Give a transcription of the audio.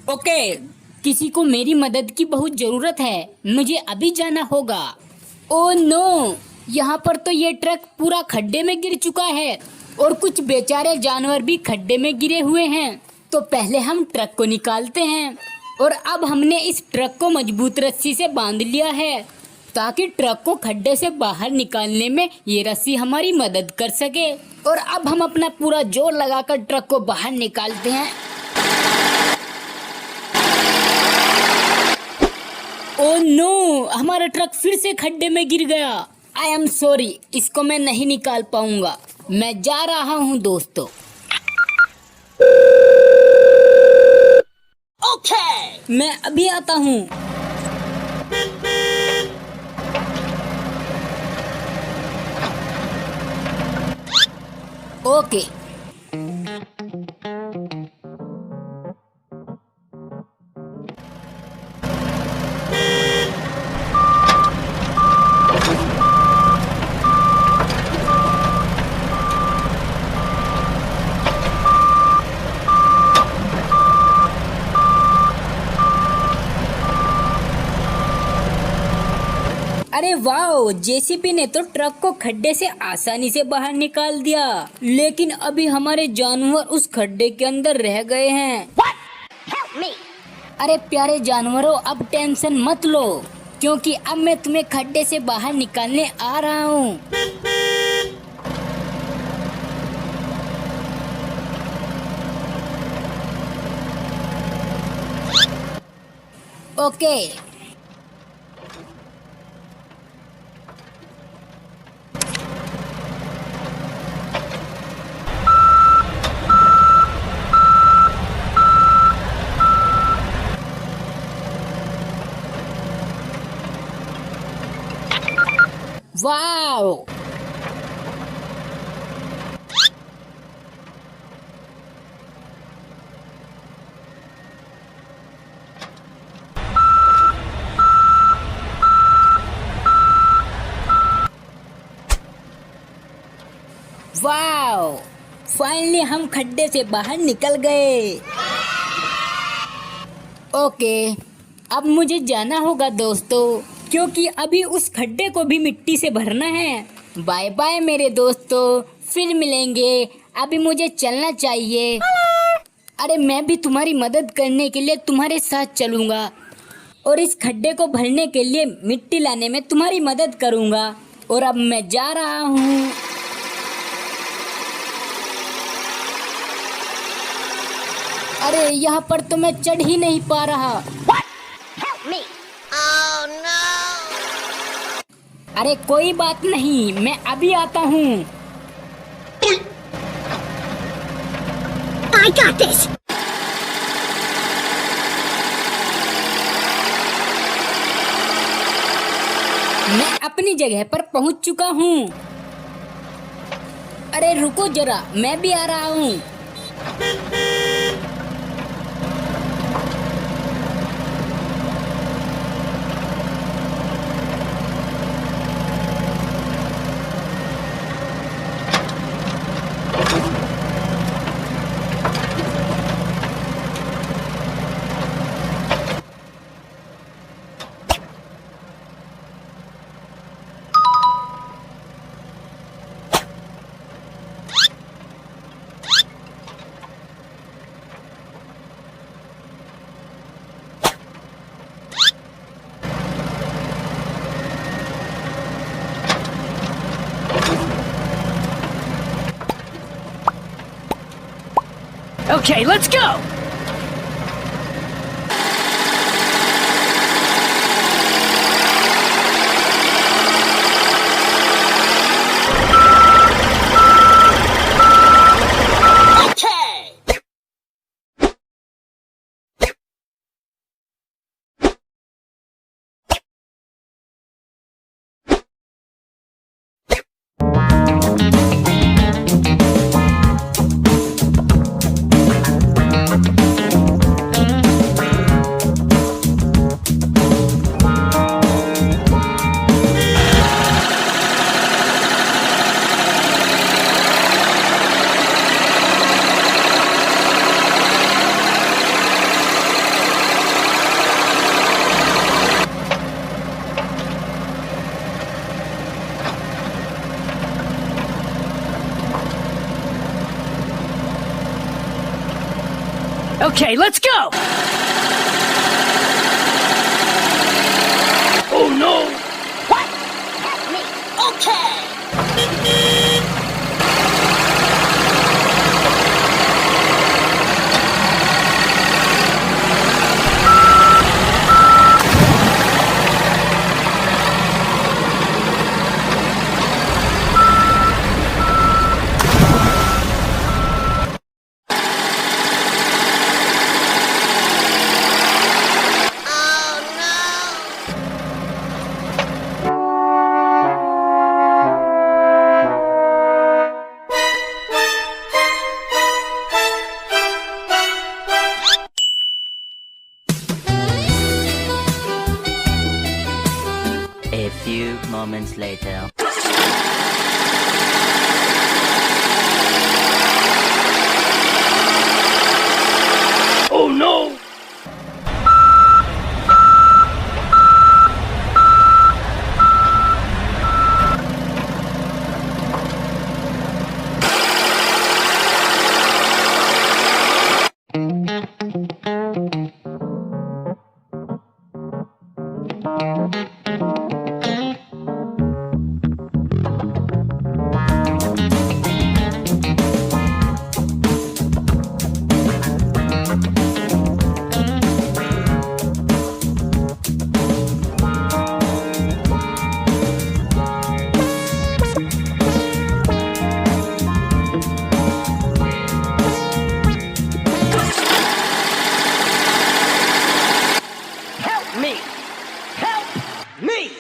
Okay, किसी को मेरी मदद की बहुत जरूरत है, मुझे अभी जाना होगा। ओ नो, यहाँ पर तो ये ट्रक पूरा खड्डे में गिर चुका है और कुछ बेचारे जानवर भी खड्डे में गिरे हुए हैं। तो पहले हम ट्रक को निकालते हैं और अब हमने इस ट्रक को मजबूत रस्सी से बांध लिया है ताकि ट्रक को खड्डे से बाहर निकालने में ये रस्सी हमारी मदद कर सके। और अब हम अपना पूरा जोर लगाकर ट्रक को बाहर निकालते हैं। ओह नो, हमारा ट्रक फिर से खड्डे में गिर गया। आई एम सॉरी, इसको मैं नहीं निकाल पाऊंगा। मैं जा रहा हूँ दोस्तों। ओके, मैं अभी आता हूँ। ओके, अरे वाह, जेसीबी ने तो ट्रक को खड्डे से आसानी से बाहर निकाल दिया, लेकिन अभी हमारे जानवर उस खड्डे के अंदर रह गए हैं। अरे प्यारे जानवरों, अब टेंशन मत लो, क्योंकि अब मैं तुम्हें खड्डे से बाहर निकालने आ रहा हूँ। ओके, वाओ, वाओ, फाइनली हम खड्डे से बाहर निकल गए। ओके, अब मुझे जाना होगा दोस्तों, क्योंकि अभी उस खड्डे को भी मिट्टी से भरना है। बाय बाय मेरे दोस्तों, फिर मिलेंगे। अभी मुझे चलना चाहिए। अरे मैं भी तुम्हारी मदद करने के लिए तुम्हारे साथ चलूंगा और इस खड्डे को भरने के लिए मिट्टी लाने में तुम्हारी मदद करूंगा। और अब मैं जा रहा हूँ। अरे यहाँ पर तो मैं चढ़ ही नहीं पा रहा। Oh no! अरे कोई बात नहीं, मैं अभी आता हूँ। I got this! मैं अपनी जगह पर पहुँच चुका हूँ। अरे रुको जरा, मैं भी आ रहा हूँ। Okay, let's go! Okay, let's go! Oh no! What? Help me. Okay. A few moments later. Oh no! Help me! Help me!